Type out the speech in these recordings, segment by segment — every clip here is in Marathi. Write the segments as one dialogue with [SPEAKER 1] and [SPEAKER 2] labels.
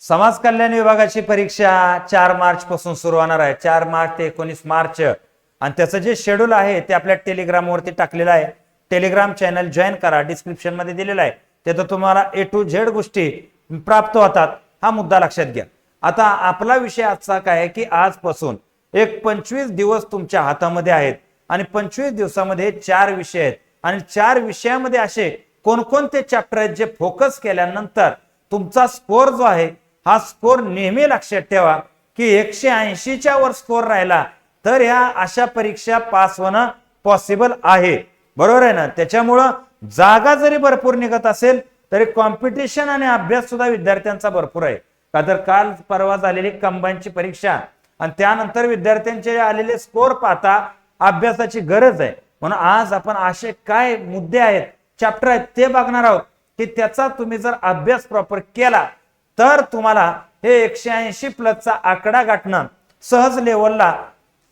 [SPEAKER 1] समाज कल्याण विभागाची परीक्षा 4 मार्च पासून सुरू होणार आहे. 4 मार्च ते 19 मार्च. आणि त्याचं जे शेड्यूल आहे ते आपल्या टेलिग्रामवरती टाकलेलं आहे. टेलिग्राम चॅनल जॉईन करा, डिस्क्रिप्शन मध्ये दिलेलं आहे. तिथं तुम्हाला A to Z गोष्टी प्राप्त होतात. हा मुद्दा लक्षात घ्या. आता आपला विषय आजचा काय आहे की आजपासून एक 25 दिवस तुमच्या हातामध्ये आहेत आणि 25 दिवसामध्ये 4 विषय आहेत आणि 4 विषयामध्ये असे कोणकोणते चॅप्टर आहेत जे फोकस केल्यानंतर तुमचा स्कोर जो आहे हा स्कोर नेहमी लक्षात ठेवा की 180च्या वर स्कोर राहिला तर ह्या अशा परीक्षा पास होणं पॉसिबल आहे. बरोबर आहे ना. त्याच्यामुळं जागा जरी भरपूर निघत असेल तरी कॉम्पिटिशन आणि अभ्यास सुद्धा विद्यार्थ्यांचा भरपूर आहे. का तर काल परवा झालेली कंबाईनची परीक्षा आणि त्यानंतर विद्यार्थ्यांचे आलेले स्कोर पाहता अभ्यासाची गरज आहे. म्हणून आज आपण असे काय मुद्दे आहेत, चॅप्टर आहेत ते बघणार आहोत की त्याचा तुम्ही जर अभ्यास प्रॉपर केला तर तुम्हाला हे 180 प्लसचा आकडा गाठणं सहज लेवलला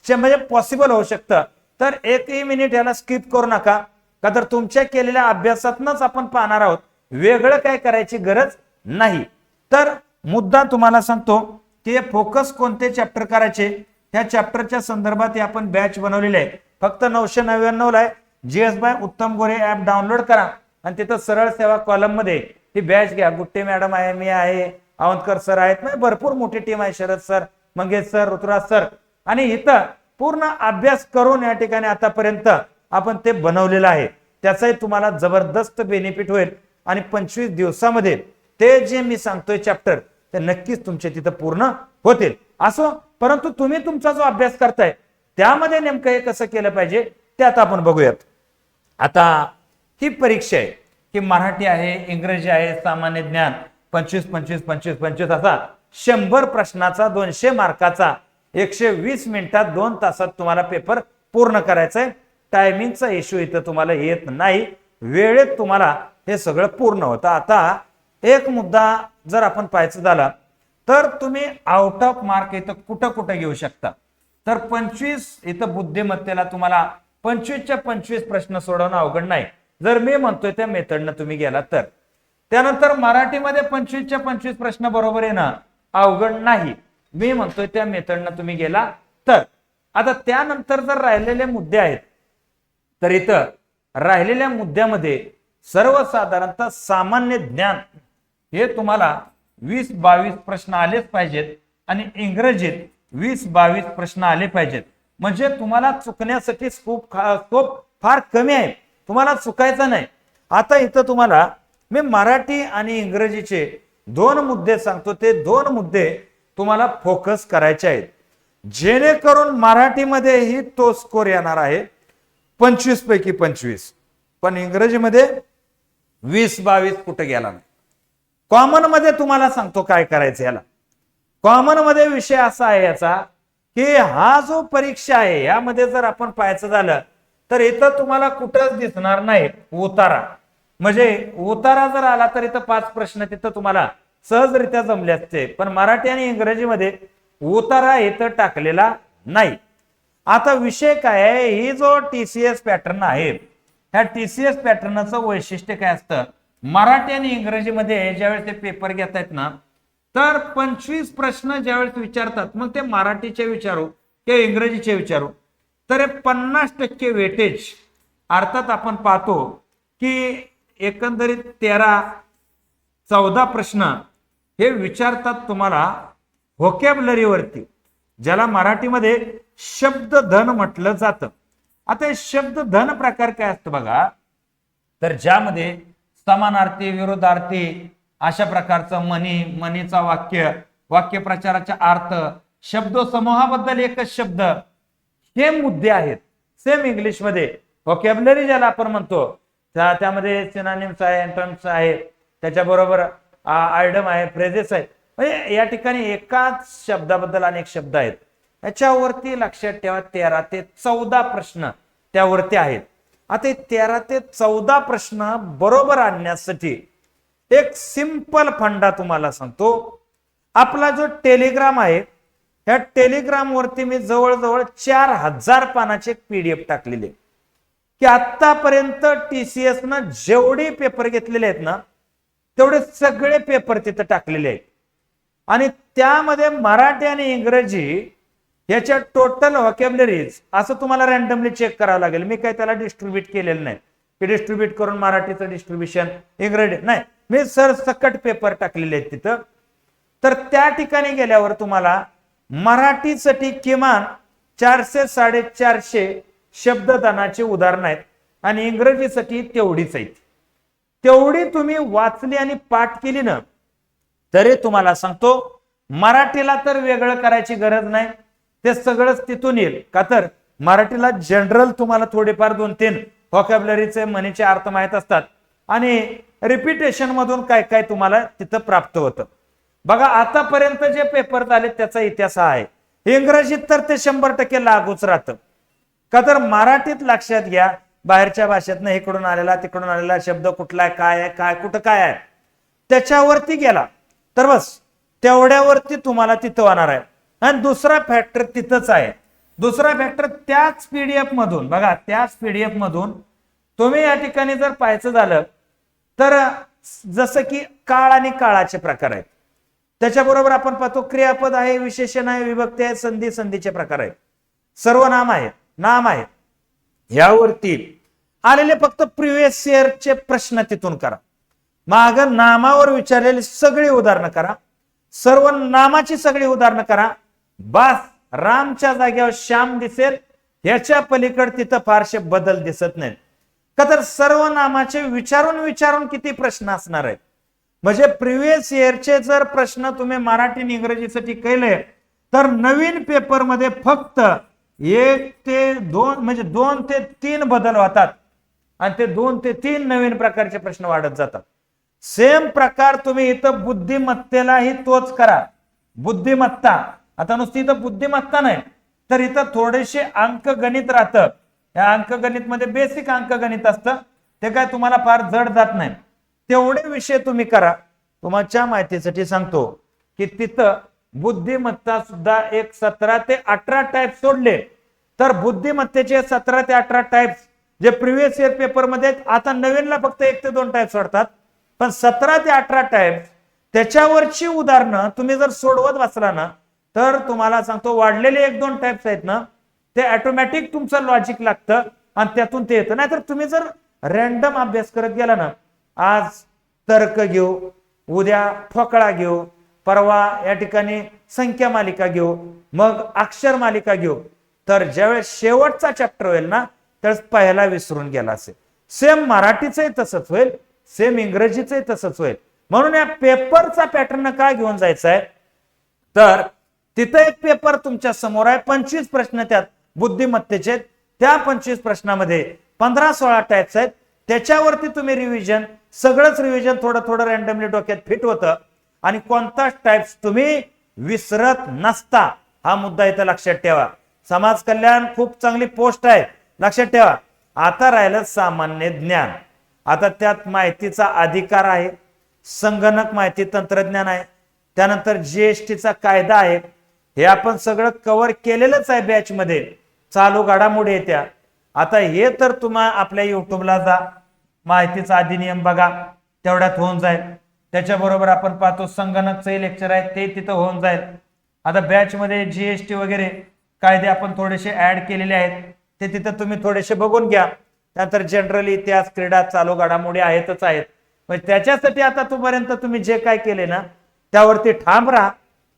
[SPEAKER 1] म्हणजे पॉसिबल होऊ शकतं. तर एकही मिनिट याला स्किप करू नका. का तर तुमच्या केलेल्या अभ्यासातनच आपण पाहणार आहोत, वेगळं काय करायची गरज नाही. तर मुद्दा तुम्हाला सांगतो की फोकस कोणते चॅप्टर करायचे ह्या चॅप्टरच्या संदर्भात आपण बॅच बनवलेली आहे. फक्त 999 ला आहे. GS बाय उत्तम गोरे ऍप डाउनलोड करा आणि तिथं सरळ सेवा कॉलम मध्ये ही बॅच घ्या. गुट्टे मॅडम आहे, मी आहे, आवंतकर सर आहेत, म्हणजे भरपूर मोठी टीम आहे. Sharad sir, Mangesh sir, Ruturaj sir. आणि इथं पूर्ण अभ्यास करून या ठिकाणी आतापर्यंत आपण ते बनवलेलं आहे. त्याचाही तुम्हाला जबरदस्त बेनिफिट होईल आणि 25 दिवसामध्ये ते जे मी सांगतोय चॅप्टर ते नक्कीच तुमचे तिथं पूर्ण होतील. असो, परंतु तुम्ही तुमचा जो अभ्यास करताय त्यामध्ये नेमकं हे कसं केलं पाहिजे ते आता आपण बघूयात. आता ही परीक्षा आहे की मराठी आहे, इंग्रजी आहे, सामान्य ज्ञान 25 25 25 25 असा 100 प्रश्नाचा 200 मार्काचा 120 मिनिटात 2 तासात तुम्हाला पेपर पूर्ण करायचा आहे. टायमिंगचा इश्यू इथं तुम्हाला येत नाही, वेळेत तुम्हाला हे सगळं पूर्ण होतं. आता एक मुद्दा जर आपण पाहायचं झाला तर तुम्ही आउट ऑफ मार्क इथं कुठं कुठं घेऊ शकता. तर 25 इथं बुद्धिमत्तेला तुम्हाला 25च्या 25 प्रश्न सोडवणं अवघड नाही जर मी म्हणतोय त्या मेथडनं तुम्ही गेला तर. त्यानंतर मराठीमध्ये 25च्या 25 प्रश्न बरोबर आहे ना, अवघड नाही मी म्हणतोय त्या मेथडनं तुम्ही गेला तर. आता त्यानंतर जर राहिलेले मुद्दे आहेत तर इथं राहिलेल्या मुद्द्यामध्ये सर्वसाधारणतः सामान्य ज्ञान हे तुम्हाला 20-22 प्रश्न आलेच पाहिजेत आणि इंग्रजीत 20-22 प्रश्न आले पाहिजेत. म्हणजे तुम्हाला चुकण्यासाठी स्कोप फार कमी आहे, तुम्हाला चुकायचं नाही. आता इथं तुम्हाला मी मराठी आणि इंग्रजीचे 2 मुद्दे सांगतो, ते 2 मुद्दे तुम्हाला फोकस करायचे आहेत जेणेकरून मराठीमध्येही तो स्कोर येणार आहे 25 पैकी 25, पण इंग्रजीमध्ये 20-22 कुठे गेला नाही. कॉमन मध्ये तुम्हाला सांगतो काय करायचं. याला कॉमन मध्ये विषय असा आहे याचा की हा जो परीक्षा आहे यामध्ये जर आपण पाहायचं झालं तर इथं तुम्हाला कुठंच दिसणार नाही उतारा. म्हणजे उतारा जर आला तर इथं 5 प्रश्न तिथं तुम्हाला सहजरित्या जमले असते, पण मराठी आणि इंग्रजीमध्ये उतारा इथं टाकलेला नाही. आता विषय काय आहे, ही जो TCS पॅटर्न आहे ह्या TCS पॅटर्नचं वैशिष्ट्य काय असतं, मराठी आणि इंग्रजीमध्ये ज्यावेळेस ते पेपर घेतायत ना तर 25 प्रश्न ज्यावेळेस विचारतात मग ते मराठीचे विचारू किंवा इंग्रजीचे विचारू तर 50% वेटेज अर्थात आपण पाहतो की एकंदरीत 13-14 प्रश्न हे विचारतात तुम्हाला व्होकॅब्युलरीवरती, ज्याला मराठीमध्ये शब्दधन म्हटलं जातं. आता हे शब्दधन प्रकार काय असतं बघा, तर ज्यामध्ये समानार्थी, विरोधार्थी अशा प्रकारचं मनीचा वाक्य प्रचाराचा अर्थ, शब्द समूहाबद्दल एकच शब्द, हे मुद्दे आहेत. सेम इंग्लिश मध्ये व्होकॅब्युलरी ज्याला आपण म्हणतो त्यामध्ये सिनोनिम्स आहे, एंटोनिम्स आहे, त्याच्याबरोबर आयडम आहे, फ्रेजेस आहे. म्हणजे या ठिकाणी एकाच शब्दाबद्दल अनेक शब्द आहेत. याच्यावरती लक्षात ठेवा 13 ते 14 प्रश्न त्यावरती आहेत. आता 13 ते 14 प्रश्न बरोबर आणण्यासाठी एक सिंपल फंडा तुम्हाला सांगतो. आपला जो टेलिग्राम आहे ह्या टेलिग्राम वरती मी जवळजवळ 4000 पानाचे PDF टाकलेले की आतापर्यंत TCS न जेवढे पेपर घेतलेले आहेत ना तेवढे सगळे पेपर तिथे टाकलेले आहेत. आणि त्यामध्ये मराठी आणि इंग्रजी याच्या टोटल व्हॉकॅब्युलरीज असं तुम्हाला रॅन्डमली चेक करावं लागेल. मी काही त्याला डिस्ट्रीब्यूट केलेलं नाही की डिस्ट्रीब्यूट करून मराठीचं डिस्ट्रीब्युशन इंग्रजी नाही, मी सरसकट पेपर टाकलेले आहेत तिथं. तर त्या ठिकाणी गेल्यावर तुम्हाला मराठीसाठी किमान 400-450 शब्ददानाची उदाहरणं आहेत आणि इंग्रजीसाठी तेवढीच आहेत. तेवढी तुम्ही वाचली आणि पाठ केली ना तरी तुम्हाला सांगतो मराठीला तर वेगळं करायची गरज नाही, ते सगळंच तिथून येईल. का तर मराठीला जनरल तुम्हाला थोडेफार 2-3 व्हॉकॅब्युलरीचे म्हणीचे अर्थ माहित असतात आणि रिपिटेशन मधून काय काय तुम्हाला तिथं प्राप्त होतं. बघा आतापर्यंत जे पेपर झाले त्याचा इतिहास आहे. इंग्रजीत तर ते 100% लागूच राहतं. का तर मराठीत लक्षात घ्या, बाहेरच्या भाषेतनं इकडून आलेला तिकडून आलेला शब्द कुठला आहे, काय आहे, काय कुठं काय आहे, त्याच्यावरती गेला तर बस तेवढ्यावरती तुम्हाला तिथं होणार आहे. आणि दुसरा फॅक्टर तिथंच आहे. दुसरा फॅक्टर त्याच पीडीएफ मधून बघा, त्याच पीडीएफ मधून तुम्ही या ठिकाणी जर पाहायचं झालं तर जसं की काळ आणि काळाचे प्रकार आहेत, त्याच्याबरोबर आपण पाहतो क्रियापद आहे, विशेषण आहे, विभक्ती आहे, संधी संधीचे प्रकार आहेत, सर्वनाम आहे, नाम आहे. यावरती आलेले फक्त प्रिव्हियस इयरचे प्रश्न तिथून करा. माग नामावर विचारलेली सगळी उदाहरणं करा, सर्व नामाची सगळी उदाहरणं करा. बस रामच्या जागेवर श्याम दिसेल, याच्या पलीकडे तिथं फारसे बदल दिसत नाहीत. का तर सर्व नामाचे विचारून विचारून किती प्रश्न असणार आहेत. म्हणजे प्रिव्हियस इयरचे जर प्रश्न तुम्ही मराठी आणि इंग्रजीसाठी केले तर नवीन पेपर मध्ये फक्त 1 ते 2 म्हणजे 2 ते 3 बदल होतात आणि ते 2 ते 3 नवीन प्रकारचे प्रश्न वाढत जातात. सेम प्रकार तुम्ही इथं बुद्धिमत्तेलाही तोच करा. बुद्धिमत्ता आता नुसती इथं बुद्धिमत्ता नाही तर इथं थोडेसे अंकगणित राहतं. या अंकगणित मध्ये बेसिक अंकगणित असतं, ते काय तुम्हाला फार जड जात नाही. तेवढे विषय तुम्ही करा. तुमच्या माहितीसाठी सांगतो की तिथं बुद्धिमत्ता सुद्धा एक 17 ते 18 टाइप सोडले तर बुद्धिमत्तेचे 17 ते 18 टाइप्स जे प्रिव्हियस इयर पेपर मध्ये आता नवीनला फक्त 1 ते 2 टाइप सोडतात, पण 17 ते 18 टाइप त्याच्यावरची उदाहरणं तुम्ही जर सोडवत बसला ना तर तुम्हाला सांगतो वाढलेले 1-2 टाइप्स आहेत ना ते ऑटोमॅटिक तुमचं लॉजिक लागतं आणि त्यातून ते येतं. नाहीतर तुम्ही जर रॅन्डम अभ्यास करत गेला ना, आज तर्क घेऊ, उद्या ठोकळा घेऊ, परवा या ठिकाणी संख्या मालिका घेऊ, मग अक्षर मालिका घेऊ, तर ज्यावेळेस शेवटचा चॅप्टर होईल ना त्यावेळेस पहिला विसरून गेला असेल. सेम मराठीचंही तसंच होईल, सेम इंग्रजीचंही तसंच होईल. म्हणून या पेपरचा पॅटर्न काय घेऊन जायचा आहे तर तिथं एक पेपर तुमच्या समोर आहे, 25 प्रश्न त्यात बुद्धिमत्तेचे. त्या 25 प्रश्नामध्ये 15-16 टाइप्स आहेत. त्याच्यावरती तुम्ही रिव्हिजन, सगळंच रिव्हिजन थोडं थोडं रॅन्डमली डोक्यात फिट होतं आणि कोणताच टाइप्स तुम्ही विसरत नसता. हा मुद्दा इथं लक्षात ठेवा. समाज कल्याण खूप चांगली पोस्ट आहे, लक्षात ठेवा. आता राहिलं सामान्य ज्ञान. आता त्यात माहितीचा अधिकार आहे, संगणक माहिती तंत्रज्ञान आहे, त्यानंतर जीएसटीचा कायदा आहे. हे आपण सगळं कव्हर केलेलंच आहे बॅच मध्ये. चालू घडामोडी येत्या. आता हे तर तुम्हा आपल्या युट्यूबला जा, माहितीचा अधिनियम बघा, तेवढ्यात होऊन जाईल. त्याच्याबरोबर आपण पाहतो संगणकचे लेक्चर आहे ते तिथं होऊन जाईल. आता बॅच मध्ये जीएसटी वगैरे कायदे आपण थोडेसे ऍड केलेले आहेत, ते तिथं तुम्ही थोडेसे बघून घ्या. त्यानंतर जनरली इतिहास, क्रीडा, चालू घडामोडी आहेतच आहेत. म्हणजे त्याच्यासाठी आता तोपर्यंत तुम्ही जे काय केले ना त्यावरती ठाम राहा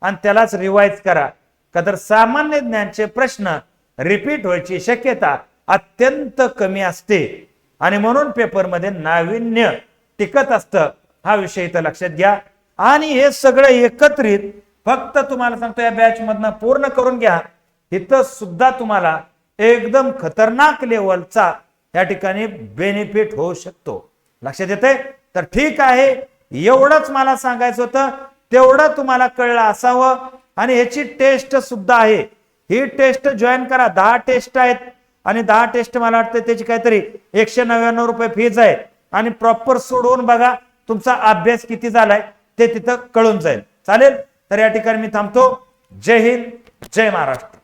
[SPEAKER 1] आणि त्यालाच रिवाइज करा. का तर सामान्य ज्ञानचे प्रश्न रिपीट व्हायची शक्यता अत्यंत कमी असते आणि म्हणून पेपरमध्ये नाविन्य टिकत असतं. हा विषय इथं लक्षात घ्या. आणि हे सगळं एकत्रित फक्त तुम्हाला सांगतो या बॅच मधनं पूर्ण करून घ्या. इथं सुद्धा तुम्हाला एकदम खतरनाक लेवलचा या ठिकाणी बेनिफिट होऊ शकतो. लक्षात येते तर ठीक आहे. एवढंच मला सांगायचं होतं, तेवढं तुम्हाला कळलं असावं. आणि ह्याची टेस्ट सुद्धा आहे. ही टेस्ट जॉईन करा. 10 टेस्ट आहेत आणि 10 टेस्ट मला वाटतं त्याची काहीतरी 199 रुपये फीज आहे. आणि प्रॉपर सोडवून बघा तुमचा अभ्यास किती झालाय ते तिथं कळून जाईल. चालेल तर या ठिकाणी मी थांबतो. जय हिंद, जय महाराष्ट्र.